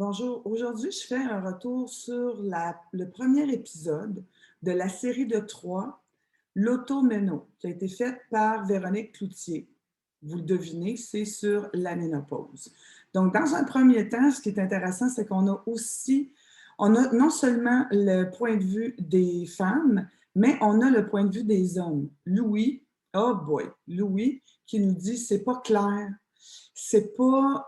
Bonjour, aujourd'hui je fais un retour sur le premier épisode de la série de 3, l'automéno, qui a été faite par Véronique Cloutier. Vous le devinez, c'est sur la ménopause. Donc, dans un premier temps, ce qui est intéressant, c'est on a non seulement le point de vue des femmes, mais on a le point de vue des hommes. Louis, oh boy, Louis, qui nous dit, c'est pas clair, c'est pas...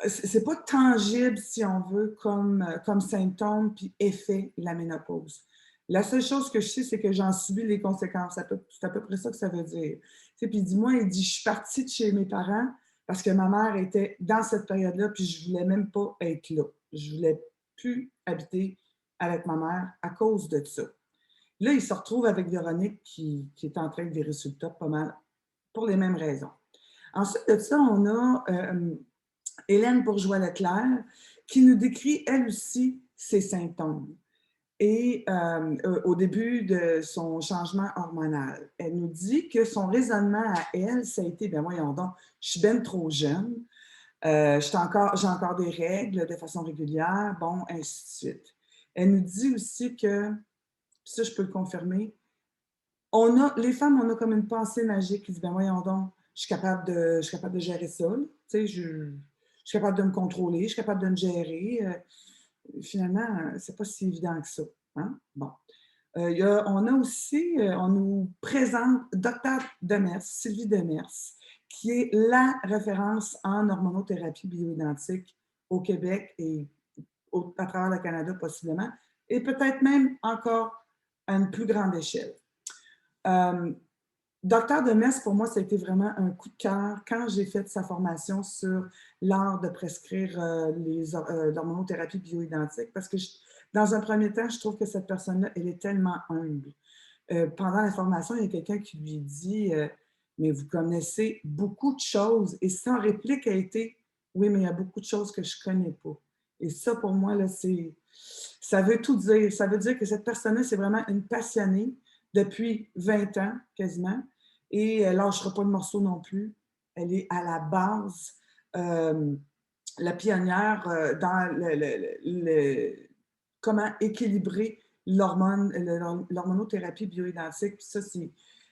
c'est pas tangible, si on veut, comme symptôme puis effet, la ménopause. La seule chose que je sais, c'est que j'en subis les conséquences. C'est à peu près ça que ça veut dire. Tu sais, puis dis-moi, il dit, je suis partie de chez mes parents parce que ma mère était dans cette période-là, puis je voulais même pas être là. Je voulais plus habiter avec ma mère à cause de ça. Là, il se retrouve avec Véronique qui est en train de virer sur le top pas mal pour les mêmes raisons. Ensuite de ça, on a Hélène Bourgeois-Leclerc, qui nous décrit elle aussi ses symptômes. Et au début de son changement hormonal, elle nous dit que son raisonnement à elle, ça a été, ben voyons donc, je suis bien trop jeune, j'ai encore des règles de façon régulière, bon, ainsi de suite. Elle nous dit aussi que, ça je peux le confirmer, les femmes, on a comme une pensée magique qui dit, ben voyons donc, je suis capable de gérer ça, là. Tu sais, je suis capable de me contrôler, je suis capable de me gérer. Finalement, c'est pas si évident que ça. Hein? Bon. On a aussi, on nous présente Dr Demers, Sylvie Demers, qui est la référence en hormonothérapie bioidentique au Québec et à travers le Canada possiblement, et peut-être même encore à une plus grande échelle. Euh, Docteur Demers, pour moi, ça a été vraiment un coup de cœur quand j'ai fait sa formation sur l'art de prescrire l'hormonothérapie bioidentique parce que dans un premier temps, je trouve que cette personne-là, elle est tellement humble. Pendant la formation, il y a quelqu'un qui lui dit mais vous connaissez beaucoup de choses. Et sa réplique a été oui, mais il y a beaucoup de choses que je ne connais pas. Et ça, pour moi, là, ça veut tout dire. Ça veut dire que cette personne-là, c'est vraiment une passionnée depuis 20 ans quasiment. Et elle ne lâchera pas le morceau non plus. Elle est à la base euh, la pionnière dans comment équilibrer l'hormonothérapie bioidentique. Puis ça,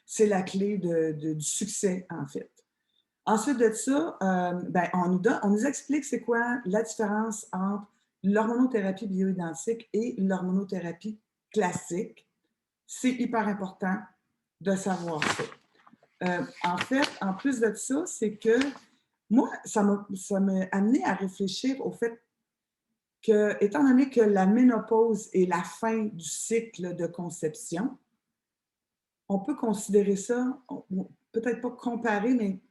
c'est la clé du succès, en fait. Ensuite de ça, ben, on nous explique c'est quoi la différence entre l'hormonothérapie bioidentique et l'hormonothérapie classique. C'est hyper important de savoir ça. En fait, en plus de ça, c'est que moi, ça m'a amené à réfléchir au fait que, étant donné que la ménopause est la fin du cycle de conception, on peut considérer ça, peut-être pas comparer, mais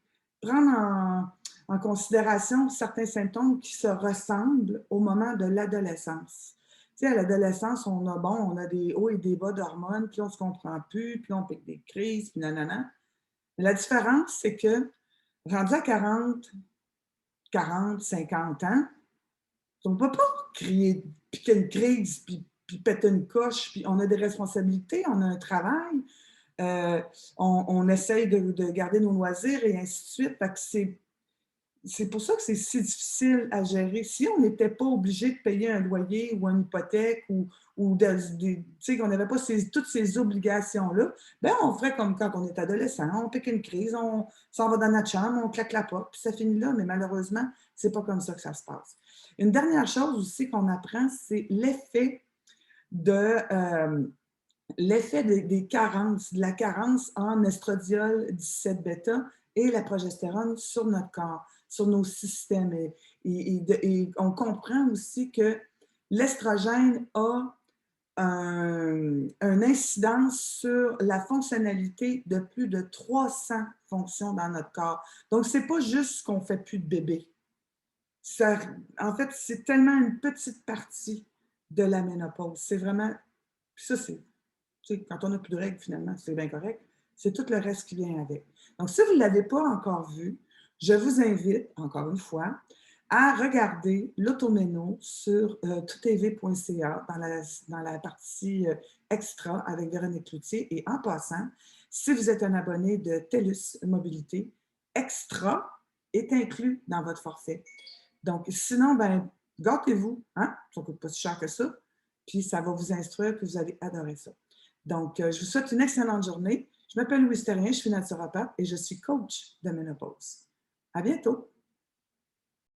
prendre en considération certains symptômes qui se ressemblent au moment de l'adolescence. Tu sais, à l'adolescence, on a des hauts et des bas d'hormones, puis on se comprend plus, puis on pique des crises, puis nanana. Mais la différence, c'est que rendu à 40, 50 ans, on ne peut pas crier, piquer une crise, puis péter une coche, puis on a des responsabilités, on a un travail, euh, on essaye de garder nos loisirs et ainsi de suite. Fait que c'est pour ça que c'est si difficile à gérer. Si on n'était pas obligé de payer un loyer ou une hypothèque ou qu'on n'avait pas toutes ces obligations-là, ben on ferait comme quand on est adolescent. On pique une crise, on s'en va dans notre chambre, on claque la porte, puis ça finit là. Mais malheureusement, c'est pas comme ça que ça se passe. Une dernière chose aussi qu'on apprend, c'est de, euh, l'effet des carences, de la carence en estradiol 17 bêta et la progestérone sur notre corps, sur nos systèmes. Et on comprend aussi que l'estrogène a une incidence sur la fonctionnalité de plus de 300 fonctions dans notre corps. Donc, ce n'est pas juste qu'on ne fait plus de bébé. Ça, en fait, c'est tellement une petite partie de la ménopause. C'est vraiment, ça, c'est quand on n'a plus de règles, finalement, c'est bien correct. C'est tout le reste qui vient avec. Donc, si vous ne l'avez pas encore vu, je vous invite, encore une fois, à regarder l'automéno sur toutv.ca dans la partie extra avec Véronique Cloutier. Et en passant, si vous êtes un abonné de TELUS Mobilité, extra est inclus dans votre forfait. Donc, sinon, ben, gâtez-vous, hein? Ça ne coûte pas si cher que ça. Puis, ça va vous instruire, puis vous allez adorer ça. Donc, je vous souhaite une excellente journée. Je m'appelle Louise Terrien, je suis naturopathe et je suis coach de ménopause. À bientôt!